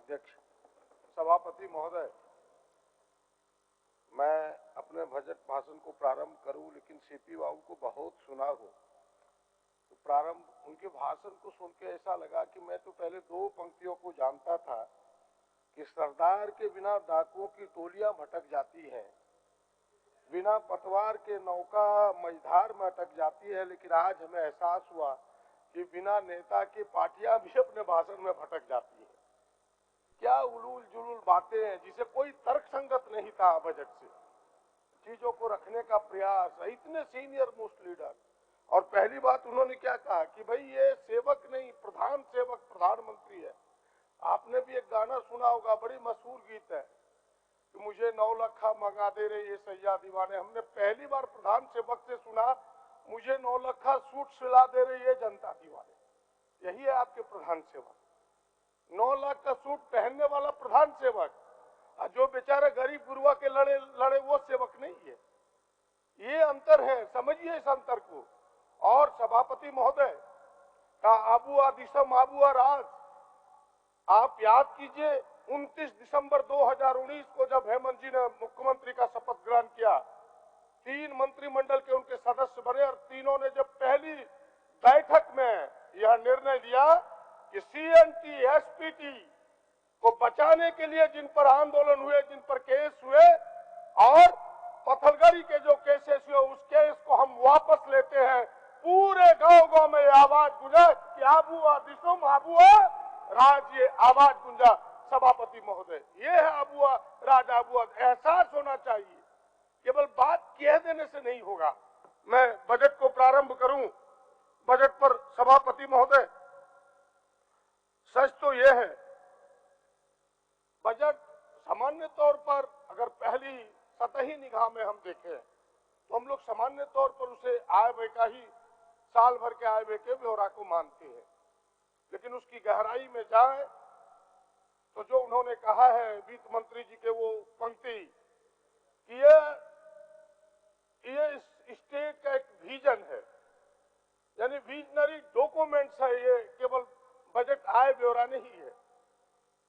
अध्यक्ष, सभापति महोदय, मैं अपने बजट भाषण को प्रारंभ करूं, लेकिन सीपी बाबू को बहुत सुना हो तो प्रारंभ उनके भाषण को सुन के ऐसा लगा कि मैं तो पहले दो पंक्तियों को जानता था कि सरदार के बिना डाकुओं की टोलियां भटक जाती हैं, बिना पतवार के नौका मझधार में अटक जाती है, लेकिन आज हमें एहसास हुआ कि बिना नेता की पार्टियां भी अपने भाषण में भटक जाती है। क्या उलूल जुलूल बातें हैं जिसे कोई तर्क संगत नहीं था। बजट से चीजों को रखने का प्रयास है, इतने सीनियर मोस्ट लीडर। और पहली बात उन्होंने क्या कहा कि भाई ये सेवक नहीं, प्रधान सेवक प्रधानमंत्री है। आपने भी एक गाना सुना होगा, बड़ी मशहूर गीत है कि मुझे 9 लाख मंगा दे रहे ये सैया दीवाने। हमने पहली बार प्रधान सेवक से सुना मुझे 9 लाख सूट सिला दे रहे ये जनता दीवाने। यही है आपके प्रधान सेवक, 9 लाख का सूट पहनने वाला प्रधान सेवक, और जो बेचारे गरीब गुरुआ के लड़े वो सेवक नहीं है। ये अंतर है, समझिए इस अंतर को। और सभापति महोदय का आबुआ दिसम आबुआ राज, आप याद कीजिए 29 दिसंबर 2019 को जब हेमंत जी ने मुख्यमंत्री का शपथ ग्रहण किया, 3 मंत्रिमंडल के उनके सदस्य बने और तीनों ने जब पहली बैठक में यह निर्णय लिया कि सीएनटी एसपीटी को बचाने के लिए जिन पर आंदोलन हुए, जिन पर केस हुए और पत्थलगड़ी के जो केसेस हुए, उस केस को हम वापस लेते हैं। पूरे गांव-गांव में आवाज गूंजा कि आबुआ दिसम आबुआ राज, ये आवाज गूंजा। सभापति महोदय, ये है आबुआ राज आबुआ। एहसास होना चाहिए, केवल बात कह देने से नहीं होगा। मैं बजट को प्रारंभ करूं। बजट पर सभापति महोदय, सच तो यह है, बजट सामान्य तौर पर अगर पहली सतही निगाह में हम देखें तो हम लोग सामान्य तौर पर उसे आय व्यय का ही, साल भर के आय व्यय के ब्यौरा को मानते हैं। लेकिन उसकी गहराई में जाए तो जो उन्होंने कहा है वित्त मंत्री जी के वो पंक्ति कि ये स्टेट का एक विजन है, यानी विजनरी डॉक्यूमेंट्स है, ये केवल बजट आय ब्यौरा नहीं है।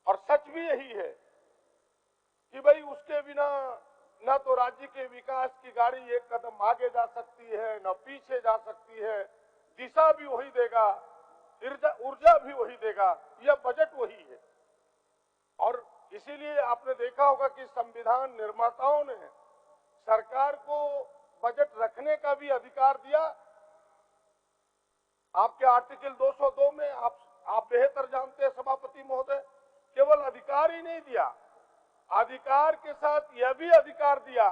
और सच भी यही है कि भाई उसके बिना न तो राज्य के विकास की गाड़ी एक कदम आगे जा सकती है, न पीछे जा सकती है। दिशा भी वही देगा, ऊर्जा भी वही देगा, यह बजट वही है। और इसीलिए आपने देखा होगा कि संविधान निर्माताओं ने सरकार को बजट रखने का भी अधिकार दिया। आपके आर्टिकल 202 में आप बेहतर जानते हैं सभापति महोदय, केवल अधिकार ही नहीं दिया, अधिकार के साथ यह भी अधिकार दिया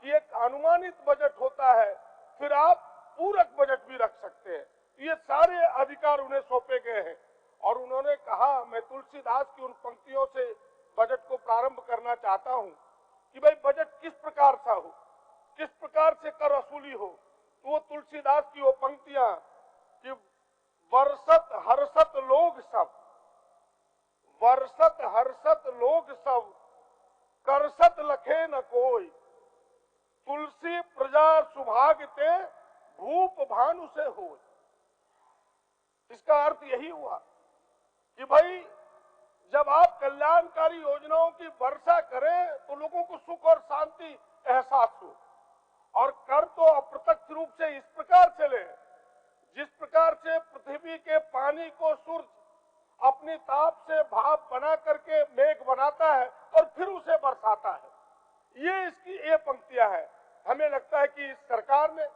कि एक अनुमानित बजट होता है, फिर आप पूरक बजट भी रख सकते हैं। ये सारे अधिकार उन्हें सौंपे गए हैं। और उन्होंने कहा, मैं तुलसीदास की उन पंक्तियों से बजट को प्रारंभ करना चाहता हूं कि भाई बजट किस प्रकार सा हो, किस प्रकार से कर वसूली हो। तो वो तुलसीदास की वो पंक्तियां कि वर्षत हर्षत लोग सब, वर्षत हर्षत लोग सब, करसत लखे न कोई, तुलसी प्रजा सुभागते भूप भानु से हो। इसका अर्थ यही हुआ कि भाई जब आप कल्याणकारी योजनाओं की वर्षा करें तो लोगों को सुख और शांति एहसास हो। और कर तो अप्रत्यक्ष रूप से इस प्रकार से ले, जिस प्रकार से पृथ्वी के पानी को सूर्य अपनी ताप से भाप बना करके मेघ बनाता है और फिर उसे बरसाता है। ये इसकी ये पंक्तियां हैं। हमें लगता है कि इस सरकार ने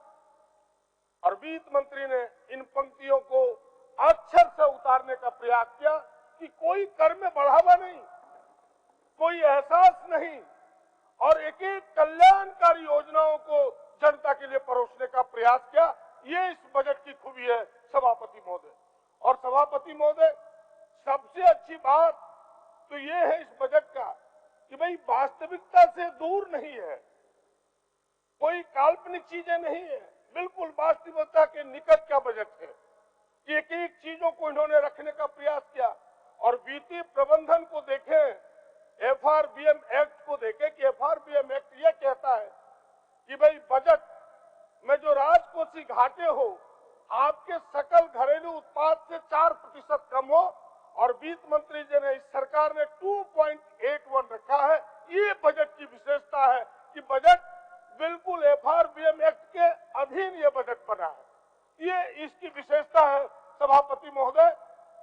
और वित्त मंत्री ने इन पंक्तियों को अक्षर से उतारने का प्रयास किया कि कोई कर में बढ़ावा नहीं, कोई एहसास नहीं, और एक एक कल्याणकारी योजनाओं को जनता के लिए परोसने का प्रयास किया। ये इस बजट की खूबी है सभापति महोदय। और सभापति महोदय, सबसे अच्छी बात तो ये है इस बजट का कि भाई वास्तविकता से दूर नहीं है, कोई काल्पनिक चीजें नहीं है, बिल्कुल वास्तविकता के निकट का बजट है कि एक एक चीजों को इन्होंने रखने का प्रयास किया। और वित्तीय प्रबंधन को देखें, एफआरबीएम एक्ट को देखें कि एफआरबीएम एक्ट ये कहता है कि भाई बजट में जो राजकोषीय घाटे हो आपके सकल घरेलू उत्पाद से 4% कम हो और वित्त मंत्री जी ने, इस सरकार ने 2.81 रखा है। ये बजट की विशेषता है कि बजट बिल्कुल FRBM एक्ट के अधीन ये बजट बना है, ये इसकी विशेषता है सभापति महोदय।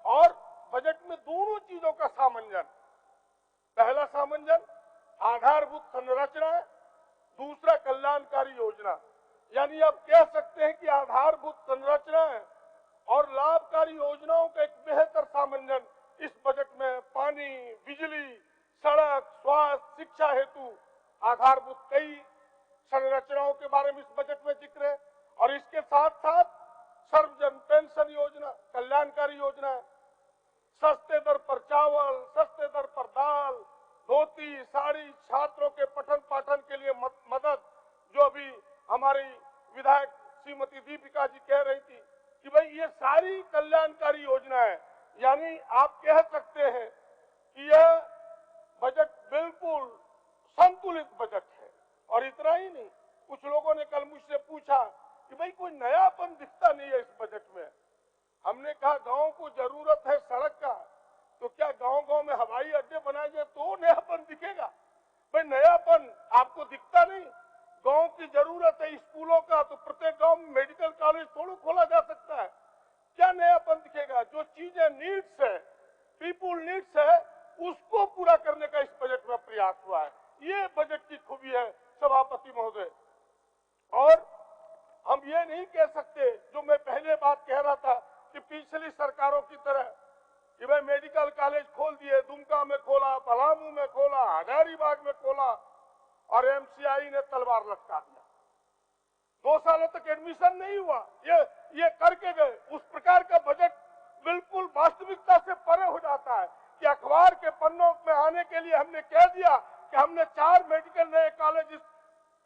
और बजट में दोनों चीजों का सामंजन, पहला सामंजन आधारभूत संरचना, दूसरा कल्याणकारी योजना। यानी आप कह सकते हैं कि आधारभूत संरचना और लाभकारी योजनाओं का एक बेहतर सामंजन इस बजट में पानी, बिजली, सड़क, स्वास्थ्य, शिक्षा हेतु आधारभूत कई संरचनाओं के बारे में इस बजट में जिक्र है। और इसके साथ साथ सर्वजन पेंशन योजना, कल्याणकारी योजना, सस्ते दर पर चावल, सस्ते दर पर दाल, धोती, साड़ी, छात्रों के पठन पाठन के लिए मदद, जो अभी हमारी विधायक श्रीमती दीपिका जी कह रही थी कि भाई ये सारी कल्याणकारी योजनाएं, यानी आप कह सकते हैं कि यह बजट बिल्कुल संतुलित बजट है। और इतना ही नहीं, कुछ लोगों ने कल मुझसे पूछा कि भाई कोई नयापन दिखता नहीं है इस बजट में। हमने कहा गांव को जरूरत है सड़क का, तो क्या गांव-गांव में हवाई अड्डे बनाए जाए तो नयापन दिखेगा? भाई नयापन आपको दिखता नहीं। गांव की जरूरत है स्कूलों का, तो प्रत्येक गांव में मेडिकल कॉलेज थोड़ा खोला जा सकता है, क्या नयापन दिखेगा? जो चीजें नीड्स है, पीपुल नीड्स है, उसको पूरा करने का इस बजट में प्रयास हुआ है। ये बजट की खूबी है सभापति महोदय। और हम ये नहीं कह सकते, जो मैं पहले बात कह रहा था कि पिछली सरकारों की तरह कि भाई मेडिकल कॉलेज खोल दिए, दुमका में खोला, पलामू में खोला, हजारीबाग में खोला और MCI ने तलवार लटका दिया। 2 सालों तक एडमिशन नहीं हुआ, ये करके गए। उस प्रकार का बजट बिल्कुल वास्तविकता से परे हो जाता है कि अखबार के पन्नों में आने के लिए हमने कह दिया कि हमने 4 मेडिकल नए कॉलेज इस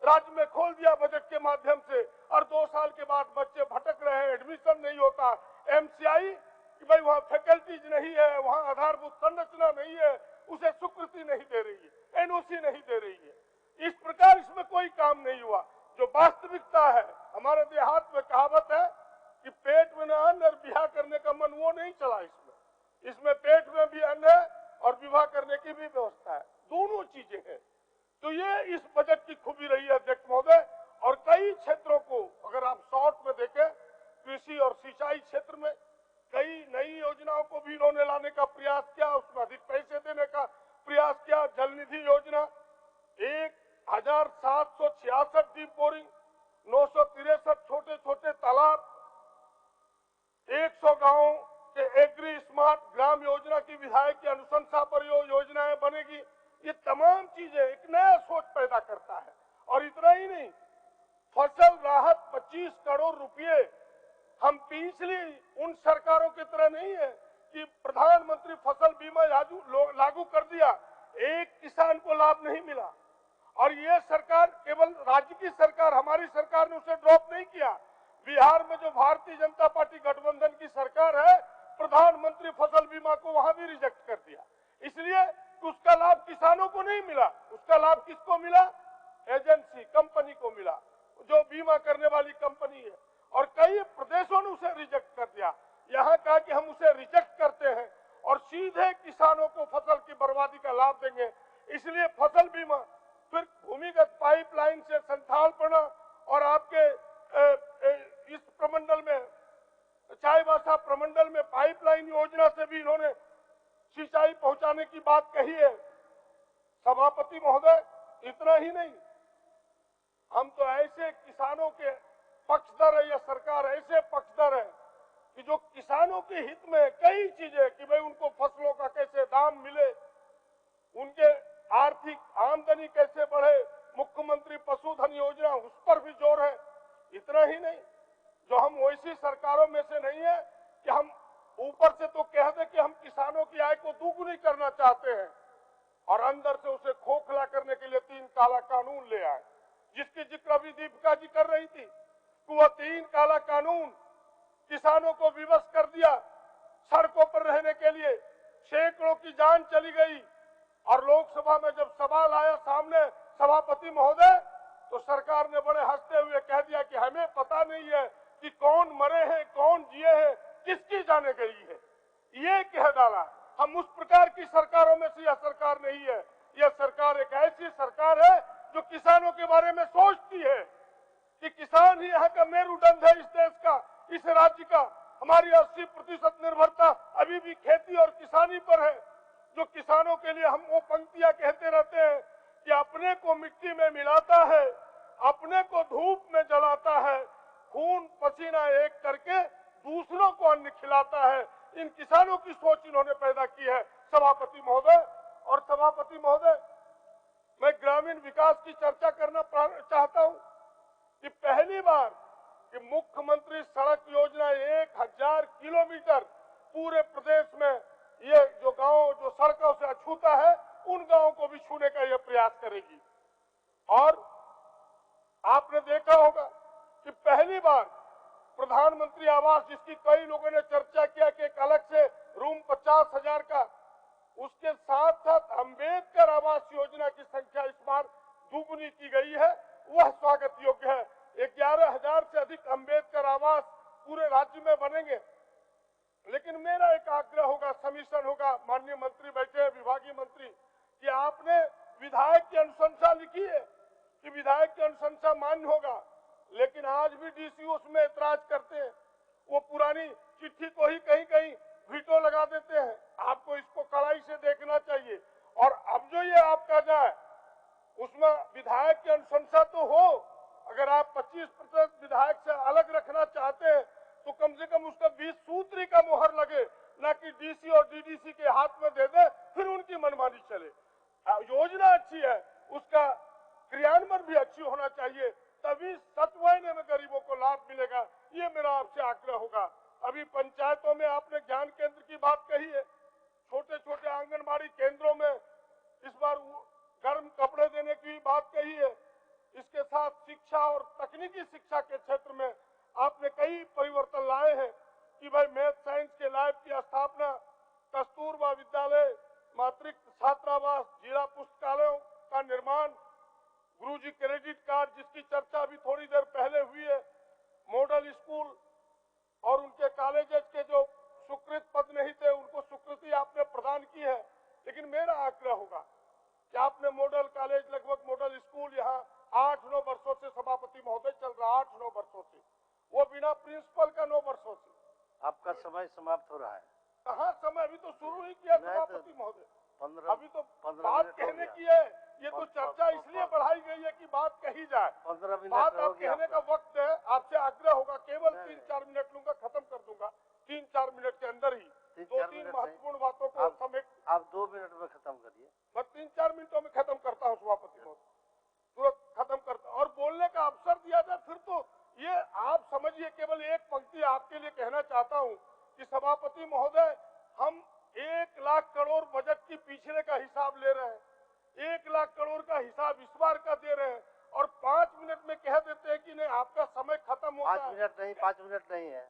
राज्य में खोल दिया बजट के माध्यम से, और 2 साल के बाद बच्चे भटक रहे हैं, एडमिशन नहीं होता। MCI कि भाई वहां फैकल्टीज नहीं है, वहां आधारभूत संरचना नहीं है, उसे स्वीकृति नहीं दे रही है, NOC नहीं दे रही है। इस प्रकार इसमें कोई काम नहीं हुआ। जो वास्तविकता है, हमारे देहात में कहावत है कि पेट में न अन्न और विवाह करने का मन, वो नहीं चला इसमें पेट में भी अन्न है और विवाह करने की भी व्यवस्था है, दोनों चीजें हैं। तो ये इस बजट की खूबी रही है अध्यक्ष महोदय। और कई क्षेत्रों को अगर आप शॉर्ट में देखें, कृषि और सिंचाई क्षेत्र में कई नई योजनाओं को भी इन्होंने लाने का प्रयास किया, उसमें अधिक पैसे देने का प्रयास किया। जल निधि योजना 1766 डीप बोरिंग, 963 छोटे छोटे तालाब, 100 गांवों के एग्री स्मार्ट ग्राम योजना की विधायक की अनुशंसा पर योजनाएं बनेगी। ये तमाम चीजें एक नया सोच पैदा करता है। और इतना ही नहीं, फसल राहत 25 करोड़ रुपए, हम पिछली उन सरकारों की तरह नहीं है कि प्रधानमंत्री फसल बीमा लागू कर दिया, एक किसान को लाभ नहीं मिला। और ये सरकार, केवल राज्य की सरकार, हमारी सरकार ने उसे ड्रॉप नहीं किया। बिहार में जो भारतीय जनता पार्टी गठबंधन की सरकार है, प्रधानमंत्री फसल बीमा को वहां भी रिजेक्ट कर दिया, इसलिए कि उसका लाभ किसानों को नहीं मिला। उसका लाभ किसको मिला? एजेंसी, कंपनी को मिला, जो बीमा करने वाली कंपनी है। और कई प्रदेशों ने उसे रिजेक्ट कर दिया। यहाँ कहा कि हम उसे रिजेक्ट करते हैं और सीधे किसानों को फसल की बर्बादी का लाभ देंगे। इसलिए फसल बीमा, फिर भूमिगत पाइपलाइन से संथालपना, और आपके इस प्रमंडल में, चाईबासा प्रमंडल में पाइपलाइन योजना से भी इन्होंने सिंचाई पहुंचाने की बात कही है। सभापति महोदय, इतना ही नहीं, हम तो ऐसे किसानों के पक्षधर है, या सरकार ऐसे पक्षधर है कि जो किसानों के हित में कई चीजें, कि भाई उनको फसलों का कैसे दाम मिले, उनके आर्थिक आमदनी कैसे बढ़े, मुख्यमंत्री पशुधन योजना, उस पर भी जोर है। इतना ही नहीं, जो हम वैसी सरकारों में से नहीं है कि हम ऊपर से तो कह दे कि हम किसानों की आय को दुगुनी करना चाहते हैं और अंदर से उसे खोखला करने के लिए 3 काला कानून ले आए, जिसकी जिक्र अभी दीपिका जी कर रही थी। तो वह 3 काला कानून किसानों को विवश कर दिया, सड़कों पर रहने के लिए सैकड़ों की जान चली गई। और लोकसभा में जब सवाल आया सामने सभापति महोदय, तो सरकार ने बड़े हंसते हुए कह दिया कि हमें पता नहीं है कि कौन मरे हैं, कौन जिए हैं, किसकी जाने गई है, ये कह डाला। हम उस प्रकार की सरकारों में से यह सरकार नहीं है। यह सरकार एक ऐसी सरकार है जो किसानों के बारे में सोचती है कि किसान ही यहाँ का मेरुदंड है इस देश का, इस राज्य का। हमारी 80% निर्भरता अभी भी खेती और किसानी पर है। जो किसानों के लिए हम वो पंक्तियां कहते रहते हैं कि अपने को मिट्टी में मिलाता है, अपने को धूप में जलाता है, खून पसीना एक करके दूसरों को अन्न खिलाता है। इन किसानों की सोच इन्होंने पैदा की है सभापति महोदय। और सभापति महोदय, मैं ग्रामीण विकास की चर्चा करना चाहता हूं कि पहली बार कि मुख्यमंत्री सड़क योजना 1000 किलोमीटर पूरे प्रदेश में ये जो गांव जो सड़कों से अछूता है उन गांवों को भी छूने का यह प्रयास करेगी। और आपने देखा होगा कि पहली बार प्रधानमंत्री आवास, जिसकी कई लोगों ने चर्चा किया कि एक अलग से रूम 50,000 का, उसके साथ साथ अंबेडकर आवास योजना की संख्या इस बार दुगुनी की गई है। वह स्वागत योग्य है। 11,000 से अधिक अंबेडकर आवास पूरे राज्य में बनेंगे। लेकिन मेरा एक आग्रह होगा, समिशन होगा, माननीय मंत्री बैठे हैं, विभागीय मंत्री, कि आपने विधायक की अनुशंसा लिखी है कि विधायक की अनुशंसा मान्य होगा, लेकिन आज भी डीसी उसमें ऐतराज करते हैं। वो पुरानी चिट्ठी को ही कहीं कहीं वीटो लगा देते हैं। आपको इसको कड़ाई से देखना चाहिए। और अब जो ये आपका जाए उसमें विधायक की अनुशंसा तो हो। अगर आप 25% विधायक से अलग रखना चाहते हैं तो कम से कम उसका 20 सूत्री का मोहर लगे, ना कि डीसी और डीडीसी के हाथ में दे दे फिर उनकी मनमानी चले। योजना अच्छी है, उसका क्रियान्वयन भी अच्छी होना चाहिए, तभी सच मायने में गरीबों को लाभ मिलेगा। ये मेरा आपसे आग्रह होगा। अभी पंचायतों में आपने ज्ञान केंद्र की बात कही है, छोटे छोटे आंगनबाड़ी केंद्रों में इस बार गर्म कपड़े देने की बात कही है। इसके साथ शिक्षा और तकनीकी शिक्षा के क्षेत्र में आपने कई परिवर्तन लाए हैं कि भाई मैथ साइंस के लैब की स्थापना, कस्तूरबा विद्यालय, मातृत्व छात्रावास, जिला पुस्तकालयों का निर्माण, गुरुजी क्रेडिट कार्ड जिसकी चर्चा अभी थोड़ी देर पहले हुई है, मॉडल स्कूल और उनके कॉलेजेस के जो स्वीकृत पद नहीं थे उनको स्वीकृति आपने प्रदान की है। लेकिन मेरा आग्रह होगा कि आपने मॉडल कॉलेज, लगभग मॉडल स्कूल यहाँ 8-9 वर्षों से सभापति महोदय चल रहा, 8-9 वर्षों से, वो बिना प्रिंसिपल का 9 वर्षों से। आपका समय समाप्त हो रहा है। कहाँ समय, अभी तो शुरू ही किया सभापति महोदय, अभी तो 15 बात कहने की है। ये तो चर्चा इसलिए बढ़ाई गई है कि बात कही जाए। 15 मिनट बात आप कहने का वक्त है। आपसे आग्रह होगा, केवल 3-4 मिनट लूंगा, खत्म कर दूंगा 3-4 मिनट के अंदर ही। 2-3 महत्वपूर्ण बातों को समेट आप 2 मिनट में खत्म करिए। मैं 3-4 मिनटों में खत्म करता हूँ सभापति महोदय, तुरंत खत्म करता। और बोलने का अवसर दिया जाए फिर तो ये आप समझिए। केवल एक पंक्ति आपके लिए कहना चाहता हूँ कि सभापति महोदय, हम 1 लाख करोड़ बजट की पिछले का हिसाब ले रहे हैं, 1 लाख करोड़ का हिसाब इस बार का दे रहे हैं और 5 मिनट में कह देते हैं कि नहीं आपका समय खत्म होता है। 5 मिनट नहीं है,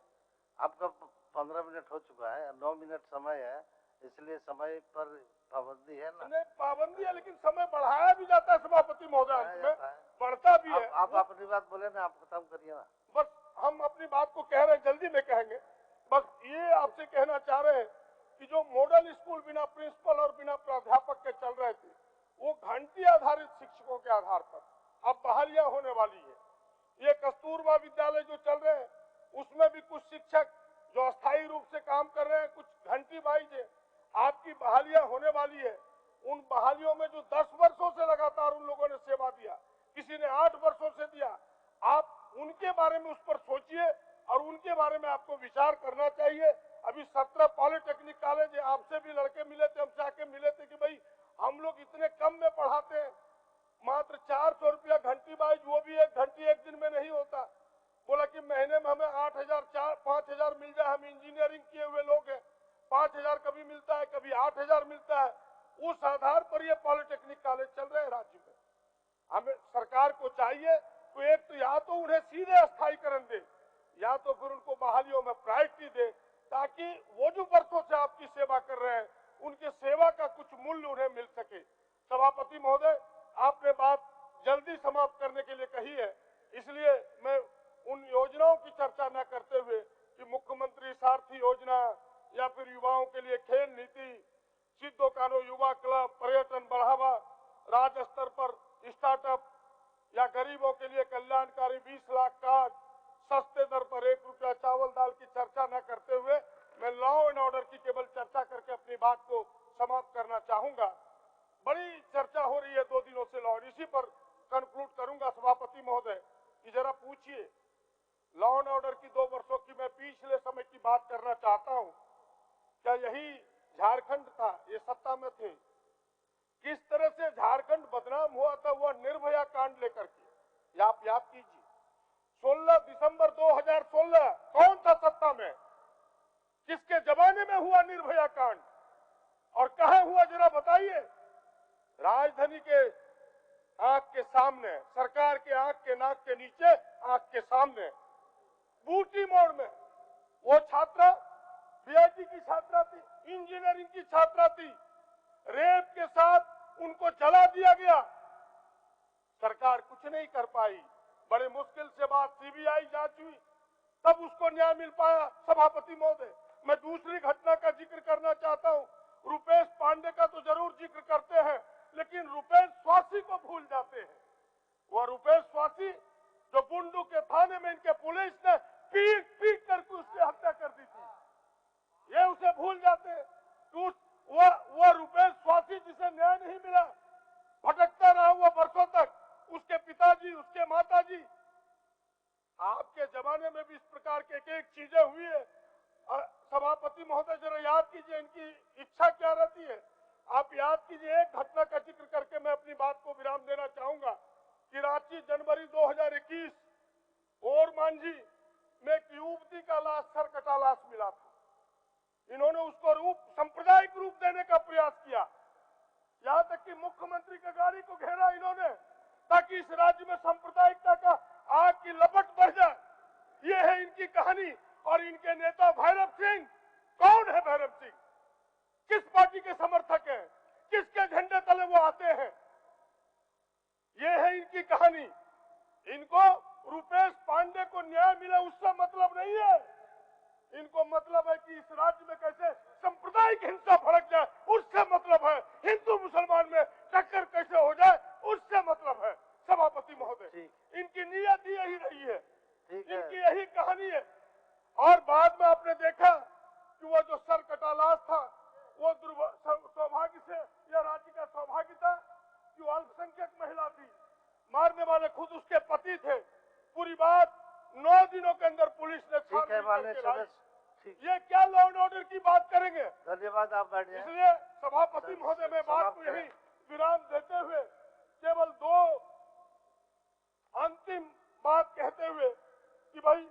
आपका 15 मिनट हो चुका है, 9 मिनट समय है, इसलिए समय पर पाबंदी है ना। नहीं पाबंदी है, लेकिन समय बढ़ाया भी जाता है सभापति महोदय, अंत में बढ़ता भी है। आप अपनी बात बोले ना, आप खत्म करिए ना। बस हम अपनी बात को कह रहे हैं, जल्दी में कहेंगे। बस ये आपसे कहना चाह रहे हैं कि जो मॉडल स्कूल बिना प्रिंसिपल और बिना प्राध्यापक के चल रहे थे, वो घंटी आधारित शिक्षकों के आधार पर अब बहालियां होने वाली है। ये कस्तूरबा विद्यालय जो चल रहे हैं उसमें भी कुछ शिक्षक जो अस्थायी रूप से काम कर रहे हैं, कुछ घंटी वाइज है, आपकी बहालियां होने वाली है। उन बहालियों में जो 10 वर्षों से लगातार उन लोगों ने सेवा दिया, किसी ने 8 वर्षों से दिया, आप उनके बारे में उस पर सोचिए और उनके बारे में आपको विचार करना चाहिए। अभी 17 पॉलिटेक्निक कॉलेज है, आपसे भी लड़के मिले थे, हमसे आके मिले थे कि भाई हम लोग इतने कम में पढ़ाते हैं, मात्र 400 रुपया घंटी वाइज, वो भी 1 घंटी 1 दिन में नहीं होता। बोला कि महीने में हमें 8,000 5,000 मिल जाए, हम इंजीनियरिंग किए हुए लोग हैं, 5,000 कभी मिलता है, कभी 8,000 मिलता है। उस आधार पर ये पॉलिटेक्निक कॉलेज चल रहे हैं राज्य में। हमें सरकार को चाहिए तो एक तो या तो उन्हें सीधे अस्थायीकरण दे, या तो फिर उनको बहालियों में प्रायोरिटी दे, ताकि वो जो वर्षों से आपकी सेवा कर रहे हैं उनके सेवा का कुछ मूल्य उन्हें मिल सके। सभापति महोदय, आपने बात जल्दी समाप्त करने के लिए कही है, इसलिए मैं उन योजनाओं की चर्चा न करते हुए कि मुख्यमंत्री सारथी योजना या फिर युवाओं के लिए खेल नीति युवा क्लब, पर्यटन बढ़ावा, राज्य स्तर पर स्टार्टअप या गरीबों के लिए कल्याणकारी 20 लाख कार्ड, सस्ते दर पर 1 रुपया चावल दाल की चर्चा न करते हुए मैं लॉ एंड ऑर्डर की केवल चर्चा करके अपनी बात को समाप्त करना चाहूंगा। बड़ी चर्चा हो रही है 2 दिनों से लॉ, इसी पर कंक्लूड करूंगा सभापति महोदय कि जरा पूछिए, लॉ एंड ऑर्डर की 2 वर्षों की मैं पिछले समय की बात करना चाहता हूं। क्या यही झारखंड था, ये सत्ता में थे, किस तरह से झारखंड बदनाम हुआ था वह निर्भया कांड लेकर के, ये आप याद कीजिए। 16 दिसंबर 2016 कौन था सत्ता में, किसके जमाने में हुआ निर्भया कांड और कहां हुआ जरा बताइए। राजधानी के आंख के सामने, सरकार के आंख के नाक के नीचे, आंख के सामने बूटी मोड़ में वो छात्रा बीआईटी की छात्रा थी, इंजीनियरिंग की छात्रा थी, रेप के साथ उनको जला दिया गया। सरकार कुछ नहीं कर पाई, बड़े मुश्किल से बात सीबीआई जांच हुई तब उसको न्याय मिल पाया। सभापति महोदय, मैं दूसरी घटना का जिक्र करना चाहता हूं। रुपेश पांडे का तो जरूर जिक्र करते हैं, लेकिन रुपेश स्वासी को भूल जाते हैं। वह रुपेश स्वासी जो बुंडू के थाने में इनके पुलिस ने पीट पीट करके उसकी हत्या कर दी थी, ये उसे भूल जाते हैं। वह रुपेश स्वासी जिसे न्याय नहीं मिला, भटकता रहा हुआ वर्षों तक, उसके पिताजी, उसके माताजी। आपके जमाने में भी इस प्रकार के एक चीजें हुई है। सभापति महोदय जरा याद कीजिए इनकी इच्छा क्या रहती है। आप याद कीजिए, एक घटना का जिक्र करके मैं अपनी बात को विराम देना चाहूंगा कि रांची जनवरी 2021 और मांझी में एक युवती का लाश, सरकटा लाश मिला था। इन्होंने उसको सांप्रदायिक रूप देने का प्रयास किया, यहां तक कि मुख्यमंत्री की गाड़ी को घेरा इन्होंने ताकि इस राज्य में सांप्रदायिकता का आग की लपट बढ़ जाए। ये है इनकी कहानी। और इनके नेता भैरव सिंह, कौन है भैरव सिंह, किस पार्टी के समर्थक हैं, किसके झंडे तले वो आते हैं, ये है इनकी कहानी। इनको रुपेश पांडे को न्याय मिले उससे मतलब नहीं है, इनको मतलब है कि इस राज्य में कैसे सांप्रदायिक हिंसा भड़क जाए उससे मतलब है, हिंदू मुसलमान में टक्कर कैसे हो जाए उससे मतलब है। सभापति महोदय, इनकी नियत यही रही है, इनकी यही कहानी है। और बाद में आपने देखा कि वो जो सरकटा लाश था वो सौभाग्य से, यह राज्य का सौभाग्य था कि वो अल्पसंख्यक महिला थी, मारने वाले खुद उसके पति थे। पूरी बात 9 दिनों के अंदर पुलिस ने ये क्या लॉ एंड ऑर्डर की बात करेंगे। धन्यवाद, आप बैठ जाएं। इसलिए सभापति महोदय में बात को यही विराम देते हुए केवल 2 अंतिम बात कहते हुए कि भाई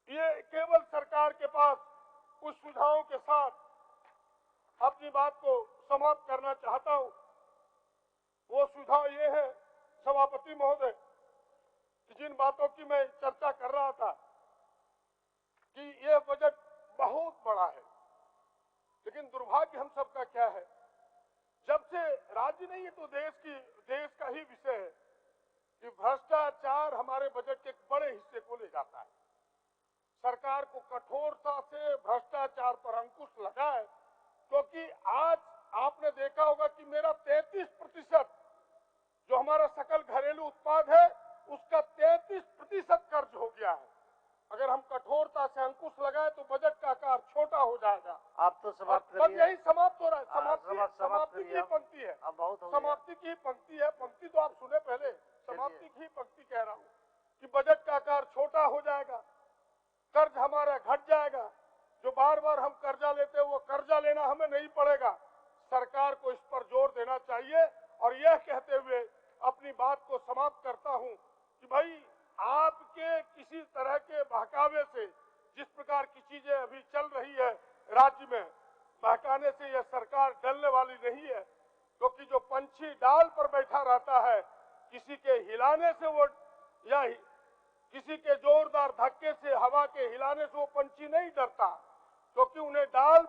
ये केवल सरकार के पास कुछ सुझावों के साथ अपनी बात को समाप्त करना चाहता हूं। वो सुझाव ये है सभापति महोदय कि जिन बातों की मैं चर्चा कर रहा था कि ये बजट बहुत बड़ा है, लेकिन दुर्भाग्य हम सबका क्या है, जब से राज्य नहीं है तो देश का ही विषय है कि भ्रष्टाचार हमारे बजट के एक बड़े हिस्से को ले जाता है। सरकार को कठोरता से भ्रष्टाचार पर अंकुश लगाए, क्योंकि आज आपने देखा होगा कि मेरा 33% जो हमारा सकल घरेलू उत्पाद है उसका 33% कर्ज हो गया है। अगर हम कठोरता से अंकुश लगाए तो बजट का आकार छोटा हो जाएगा। आप तो समाप्त करिए। यही समाप्त हो रहा है, समाप्ति की पंक्ति है, समाप्ति की पंक्ति है। पंक्ति तो आप सुने पहले, समाप्ति की पंक्ति कह रहा हूँ कि बजट का आकार छोटा हो जाएगा, कर्ज हमारा घट जाएगा, जो बार बार हम कर्जा लेते हैं वो कर्जा लेना हमें नहीं पड़ेगा। सरकार को इस पर जोर देना चाहिए। और यह कहते हुए अपनी बात को समाप्त करता हूं कि भाई आपके किसी तरह के बहकावे से, जिस प्रकार की चीजें अभी चल रही है राज्य में, बहकाने से यह सरकार डरने वाली नहीं है। क्योंकि जो पंछी डाल पर बैठा रहता है, किसी के हिलाने से वो या किसी के जोरदार धक्के से, हवा के हिलाने से वो पंछी नहीं डरता, क्योंकि उन्हें डाल